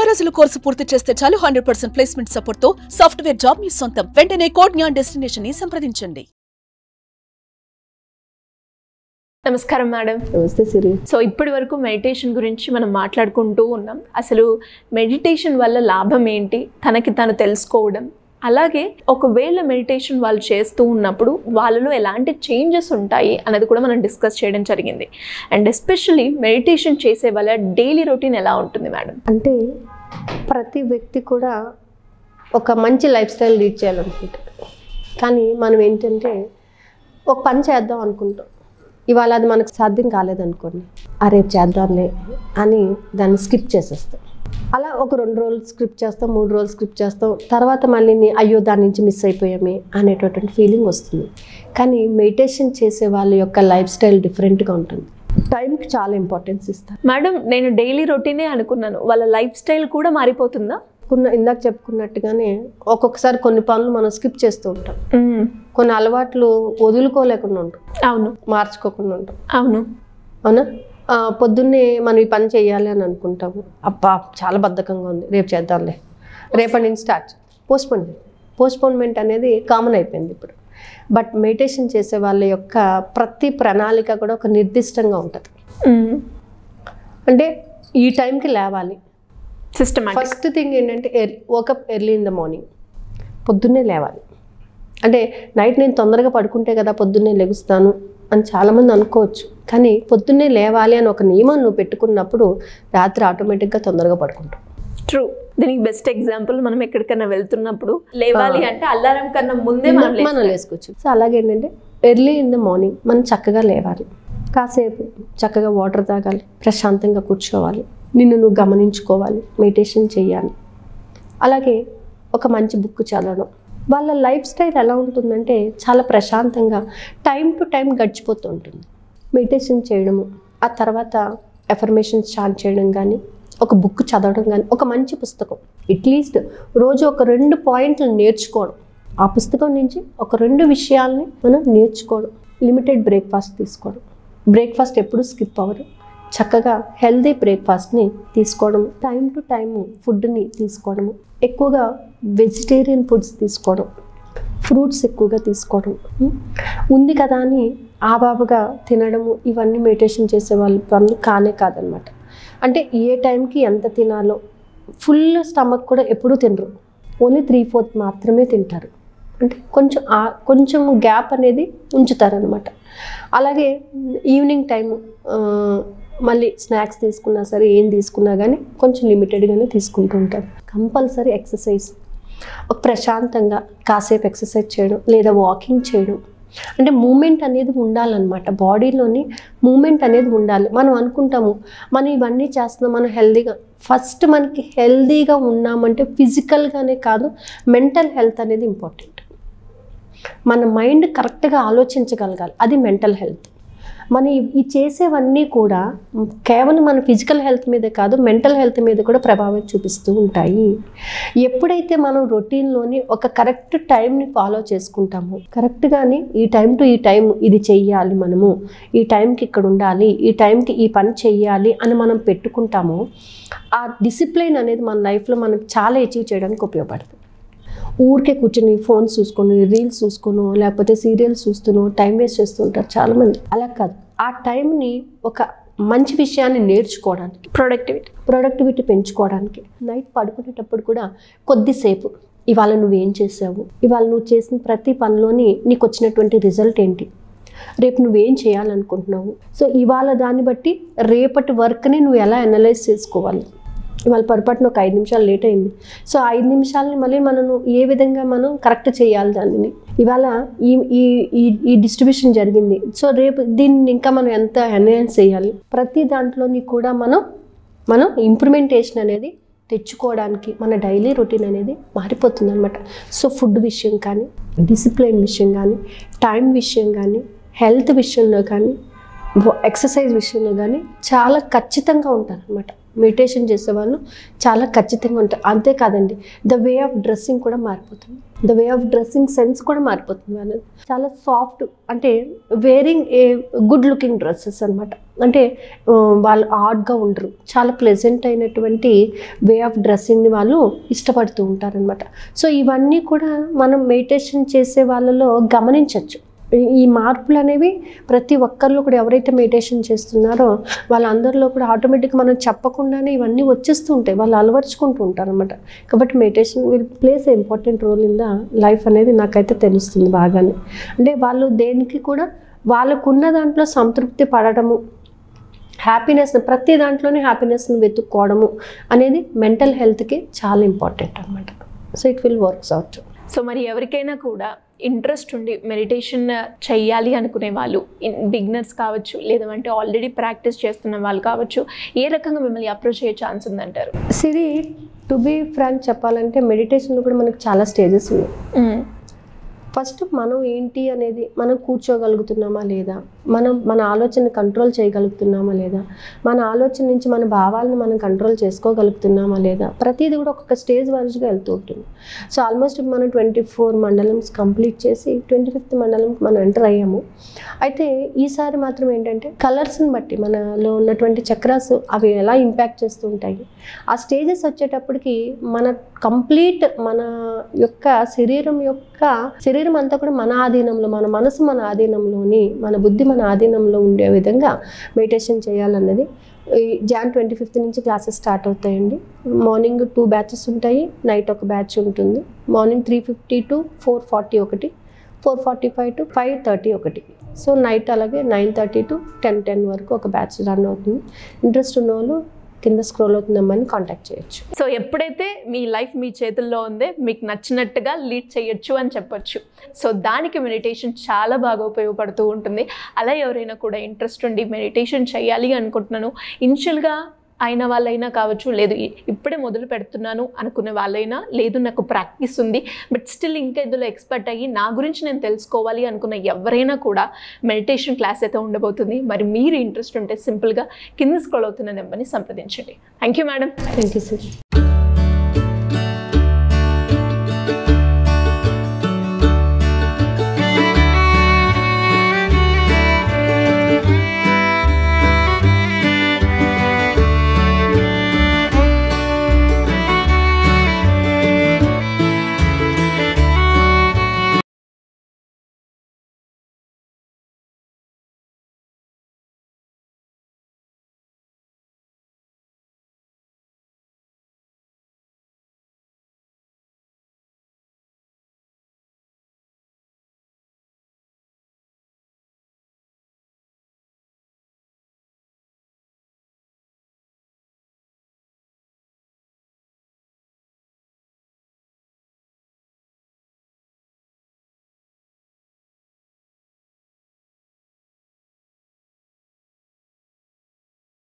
రోజుల కోర్సు పూర్తి చేస్తే చాలు 100% ప్లేస్మెంట్ సపోర్ట్ తో సాఫ్ట్వేర్ జాబ్ మీ సొంతం. వెంటనే కోడ్ జ్ఞాన్ డెస్టినేషన్ ని సంప్రదించండి. నమస్కారం మేడం. నమస్తే సిరి. సో ఇప్పటి వరకు మెడిటేషన్ గురించి మనం మాట్లాడుకుంటూ ఉన్నాం. అసలు మెడిటేషన్ వల్ల లాభం ఏంటి, తనకి తను తెలుసుకోవడం, అలాగే ఒకవేళ మెడిటేషన్ వాళ్ళు చేస్తూ ఉన్నప్పుడు వాళ్ళలో ఎలాంటి చేంజెస్ ఉంటాయి అనేది కూడా మనం డిస్కస్ చేయడం జరిగింది. అండ్ ఎస్పెషల్లీ మెడిటేషన్ చేసే వాళ్ళ డైలీ రొటీన్ ఎలా ఉంటుంది మేడం? అంటే ప్రతి వ్యక్తి కూడా ఒక మంచి లైఫ్ స్టైల్ లీడ్ చేయాలనుకుంటారు. కానీ మనం ఏంటంటే ఒక పని చేద్దాం అనుకుంటాం, ఇవాళ అది మనకు సాధ్యం కాలేదనుకోండి, రేపు చేద్దాంలే అని దాన్ని స్కిప్ చేసేస్తాం. అలా ఒక 2 రోజులు స్క్రిప్ట్ చేస్తాం, 3 రోజులు స్క్రిప్ట్ చేస్తాం, తర్వాత మళ్ళీ అయ్యో దాని నుంచి మిస్ అయిపోయామే అనేటటువంటి ఫీలింగ్ వస్తుంది. కానీ మెడిటేషన్ చేసే వాళ్ళ యొక్క లైఫ్ స్టైల్ డిఫరెంట్గా ఉంటుంది. టైంకి చాలా ఇంపార్టెన్స్ ఇస్తారు మేడం. నేను డైలీ రొటీనే అనుకున్నాను, వాళ్ళ లైఫ్ స్టైల్ కూడా మారిపోతుందా? ఇందాక చెప్పుకున్నట్టుగానే ఒక్కొక్కసారి కొన్ని పనులు మనం స్కిప్ చేస్తూ ఉంటాం, కొన్ని అలవాట్లు వదులుకోలేకుండా ఉంటాం, అవును, మార్చుకోకుండా ఉంటాం. అవును అవునా? పొద్దున్నే మనం ఈ పని చేయాలి అని అనుకుంటాము, అబ్బా చాలా బద్ధకంగా ఉంది, రేపు చేద్దాంలే, రేపటి నుంచి స్టార్ట్. పోస్ట్పోన్మెంట్ అనేది కామన్ అయిపోయింది ఇప్పుడు. బట్ మెడిటేషన్ చేసే వాళ్ళ యొక్క ప్రతి ప్రణాళిక కూడా ఒక నిర్దిష్టంగా ఉంటుంది. అంటే ఈ టైంకి లేవాలి. ఫస్ట్ థింగ్ ఏంటంటే woke up early in the morning. పొద్దున్నే లేవాలి. అంటే నైట్ నేను తొందరగా పడుకుంటే కదా పొద్దున్నే లెగుస్తాను అని చాలామంది అనుకోవచ్చు. కానీ పొద్దున్నే లేవాలి అని ఒక నియమం నువ్వు పెట్టుకున్నప్పుడు రాత్రి ఆటోమేటిక్గా తొందరగా పడుకుంటావు. ట్రూ. దీనికి బెస్ట్ ఎగ్జాంపుల్ మనం ఎక్కడికైనా వెళ్తున్నప్పుడు లేవాలి అంటే అలారం కన్నా ముందే మనం లేసుకోవచ్చు. సో అలాగే ఏంటంటే ఎర్లీ ఇన్ ద మార్నింగ్ మనం చక్కగా లేవాలి, కాసేపు చక్కగా వాటర్ తాగాలి, ప్రశాంతంగా కూర్చోవాలి, నిన్ను నువ్వు గమనించుకోవాలి, మెడిటేషన్ చేయాలి. అలాగే ఒక మంచి బుక్ చదవడం. వాళ్ళ లైఫ్ స్టైల్ ఎలా ఉంటుందంటే చాలా ప్రశాంతంగా టైం టు టైం గడిచిపోతూ ఉంటుంది. మెడిటేషన్ చేయడము, ఆ తర్వాత ఎఫర్మేషన్స్ స్టార్ట్ చేయడం కానీ, ఒక బుక్ చదవడం కానీ, ఒక మంచి పుస్తకం అట్లీస్ట్ రోజు ఒక 2 పాయింట్లు నేర్చుకోవడం, ఆ పుస్తకం నుంచి ఒక 2 విషయాల్ని మనం నేర్చుకోవడం, లిమిటెడ్ బ్రేక్ఫాస్ట్ తీసుకోవడం, బ్రేక్ఫాస్ట్ ఎప్పుడు స్కిప్ అవ్వరు, చక్కగా హెల్దీ బ్రేక్ఫాస్ట్ని తీసుకోవడం, టైం టు టైము ఫుడ్ని తీసుకోవడము, ఎక్కువగా వెజిటేరియన్ ఫుడ్స్ తీసుకోవడం, ఫ్రూట్స్ ఎక్కువగా తీసుకోవడం, ఉంది కదా అని ఆబాబుగా తినడము, ఇవన్నీ మెడిటేషన్ చేసే వాళ్ళ పనులు కాదనమాట. అంటే ఏ టైంకి ఎంత తినాలో, ఫుల్ స్టమక్ కూడా ఎప్పుడూ తినరు, ఓన్లీ 3/4 మాత్రమే తింటారు. అంటే కొంచెం గ్యాప్ అనేది ఉంచుతారనమాట. అలాగే ఈవినింగ్ టైము మళ్ళీ స్నాక్స్ తీసుకున్నా సరే, ఏం తీసుకున్నా కానీ కొంచెం లిమిటెడ్గానే తీసుకుంటూ ఉంటారు. కంపల్సరీ ఎక్సర్సైజ్, ఒక ప్రశాంతంగా కాసేపు ఎక్సర్సైజ్ చేయడం లేదా వాకింగ్ చేయడం. అంటే మూమెంట్ అనేది ఉండాలన్నమాట, బాడీలోని మూమెంట్ అనేది ఉండాలి. మనం అనుకుంటాము మనం ఇవన్నీ చేస్తున్నాం, మనం హెల్దీగా, ఫస్ట్ మనకి హెల్దీగా ఉన్నామంటే ఫిజికల్గానే కాదు, మెంటల్ హెల్త్ అనేది ఇంపార్టెంట్. మన మైండ్ కరెక్ట్గా ఆలోచించగలగాలి, అది మెంటల్ హెల్త్. మన ఈ చేసేవన్నీ కూడా కేవలం మన ఫిజికల్ హెల్త్ మీదే కాదు, మెంటల్ హెల్త్ మీద కూడా ప్రభావం చూపిస్తూ ఉంటాయి. ఎప్పుడైతే మనం రొటీన్లోని ఒక కరెక్ట్ టైంని ఫాలో చేసుకుంటామో, కరెక్ట్గాని ఈ టైం టు ఈ టైం ఇది చెయ్యాలి, మనము ఈ టైంకి ఇక్కడ ఉండాలి, ఈ టైంకి ఈ పని చెయ్యాలి అని మనం పెట్టుకుంటామో, ఆ డిసిప్లిన్ అనేది మన లైఫ్లో మనకు చాలా అచీవ్ చేయడానికి ఉపయోగపడుతుంది. ఊరికే కూర్చొని ఫోన్స్ చూసుకొని, రీల్స్ చూసుకొని, లేకపోతే సీరియల్స్ చూస్తూనో టైం వేస్ట్ చేస్తూ ఉంటారు చాలామంది. అలా కాదు, ఆ టైంని ఒక మంచి విషయాన్ని నేర్చుకోవడానికి, ప్రొడక్టివిటీ పెంచుకోవడానికి, నైట్ పడుకునేటప్పుడు కూడా కొద్దిసేపు ఇవాళ నువ్వేం చేసావు, ఇవాళ నువ్వు చేసిన ప్రతి పనిలోని నీకు వచ్చినటువంటి రిజల్ట్ ఏంటి, రేపు నువ్వేం చేయాలనుకుంటున్నావు, సో ఇవాళ దాన్ని బట్టి రేపటి వర్క్ని నువ్వు ఎలా అనలైజ్ చేసుకోవాలి. ఇవాళ పొరపాటున ఒక 5 నిమిషాలు లేట్ అయింది, సో 5 నిమిషాలని మళ్ళీ మనం ఏ విధంగా మనం కరెక్ట్ చేయాలి దానిని. ఇవాళ ఈ డిస్ట్రిబ్యూషన్ జరిగింది, సో రేపు దీన్ని ఇంకా మనం ఎంత ఎన్హాన్స్ చేయాలి. ప్రతి దాంట్లోని కూడా మనం ఇంప్రూవ్మెంటేషన్ అనేది తెచ్చుకోవడానికి మన డైలీ రొటీన్ అనేది మారిపోతుంది అనమాట. సో ఫుడ్ విషయం కానీ, డిసిప్లిన్ విషయం కానీ, టైం విషయం కానీ, హెల్త్ విషయంలో కానీ, ఎక్సర్సైజ్ విషయంలో కానీ చాలా ఖచ్చితంగా ఉంటారనమాట. మెడిటేషన్ చేసేవాళ్ళు చాలా ఖచ్చితంగా ఉంటారు. అంతేకాదండి, ద వే ఆఫ్ డ్రెస్సింగ్ కూడా మారిపోతుంది, the way of dressing sense కూడా మారిపోతుంది. వాళ్ళది చాలా సాఫ్ట్, అంటే wearing a good looking dresses అనమాట. అంటే వాళ్ళు ఆడ్గా ఉండరు, చాలా ప్లెజెంట్ అయినటువంటి వే ఆఫ్ డ్రెస్సింగ్ని వాళ్ళు ఇష్టపడుతూ ఉంటారనమాట. సో ఇవన్నీ కూడా మనం మెడిటేషన్ చేసే వాళ్ళలో గమనించవచ్చు. ఈ మార్పులు అనేవి ప్రతి ఒక్కరిలో కూడా, ఎవరైతే మెడిటేషన్ చేస్తున్నారో వాళ్ళందరిలో కూడా ఆటోమేటిక్గా మనం చెప్పకుండానే ఇవన్నీ వచ్చేస్తూ ఉంటాయి, వాళ్ళు అలవర్చుకుంటూ ఉంటారు అనమాట. కాబట్టి meditation will plays a important role in the life అనేది నాకైతే తెలుస్తుంది బాగానే. అంటే వాళ్ళు దేనికి కూడా వాళ్ళకున్న దాంట్లో సంతృప్తి పడడము, హ్యాపీనెస్, ప్రతి దాంట్లోనే హ్యాపీనెస్ని వెతుక్కోవడము అనేది మెంటల్ హెల్త్కి చాలా ఇంపార్టెంట్ అనమాట. So it will works out. So మరి ఎవరికైనా కూడా ఇంట్రెస్ట్ ఉండి మెడిటేషన్ చెయ్యాలి అనుకునే వాళ్ళు, బిగినర్స్ కావచ్చు, లేదంటే ఆల్రెడీ ప్రాక్టీస్ చేస్తున్న వాళ్ళు కావచ్చు, ఏ రకంగా మిమ్మల్ని అప్రోచ్ అయ్యే ఛాన్స్ ఉందంటారు? సిరి, టు బీ ఫ్రాంక్ చెప్పాలంటే మెడిటేషన్లో కూడా మనకు చాలా స్టేజెస్ ఉన్నాయి. ఫస్ట్ మనం ఏంటి అనేది, మనం కూర్చోగలుగుతున్నామా లేదా, మన ఆలోచన కంట్రోల్ చేయగలుగుతున్నామా లేదా, మన ఆలోచన నుంచి మన భావాలను మనం కంట్రోల్ చేసుకోగలుగుతున్నామా లేదా, ప్రతిదీ కూడా ఒక్కొక్క స్టేజ్ వైజ్గా వెళ్తూ ఉంటుంది. సో ఆల్మోస్ట్ మనం 24 మండలమ్స్ కంప్లీట్ చేసి 25th మండలంకి మనం ఎంటర్ అయ్యాము. అయితే ఈసారి మాత్రం ఏంటంటే కలర్స్ని బట్టి మనలో ఉన్నటువంటి చక్రాస్ అవి ఎలా ఇంపాక్ట్ చేస్తూ ఉంటాయి, ఆ స్టేజెస్ వచ్చేటప్పటికి మన కంప్లీట్ మన యొక్క శరీరం అంతా కూడా మన ఆధీనంలో, మన మనసు మన ఆధీనంలోని, మన బుద్ధి మన ఆధీనంలో ఉండే విధంగా మెడిటేషన్ చేయాలన్నది. Jan 25th నుంచి క్లాసెస్ స్టార్ట్ అవుతాయండి. మార్నింగ్ 2 బ్యాచెస్ ఉంటాయి, నైట్ ఒక బ్యాచ్ ఉంటుంది. మార్నింగ్ 3:50 to 4:40 ఒకటి, 4:45 to 5:30 ఒకటి. సో నైట్ అలాగే 9:30 to 10 వరకు ఒక బ్యాచ్ రన్ అవుతుంది. ఇంట్రెస్ట్ ఉన్న వాళ్ళు కింద స్క్రోల్ అవుతుందమ్మని కాంటాక్ట్ చేయొచ్చు. సో ఎప్పుడైతే మీ లైఫ్ మీ చేతుల్లో ఉందే, మీకు నచ్చినట్టుగా లీడ్ చేయొచ్చు అని చెప్పొచ్చు. సో దానికి మెడిటేషన్ చాలా బాగా ఉపయోగపడుతూ ఉంటుంది. అలా ఎవరైనా కూడా ఇంట్రెస్ట్ ఉండి మెడిటేషన్ చేయాలి అనుకుంటున్నాను, ఇనిషియల్గా అయిన వాళ్ళైనా కావచ్చు, లేదు ఇప్పుడే మొదలు పెడుతున్నాను అనుకునే వాళ్ళైనా, లేదు నాకు ప్రాక్టీస్ ఉంది బట్ స్టిల్ ఇంకా ఇందులో ఎక్స్పర్ట్ అయ్యి నా గురించి నేను తెలుసుకోవాలి అనుకున్న ఎవరైనా కూడా మెడిటేషన్ క్లాస్ అయితే ఉండబోతుంది. మరి మీరు ఇంట్రెస్ట్ ఉంటే సింపుల్గా కింద స్క్రోల్ అవుతున్న నెంబర్ని సంప్రదించండి. Thank you madam. Thank you sir.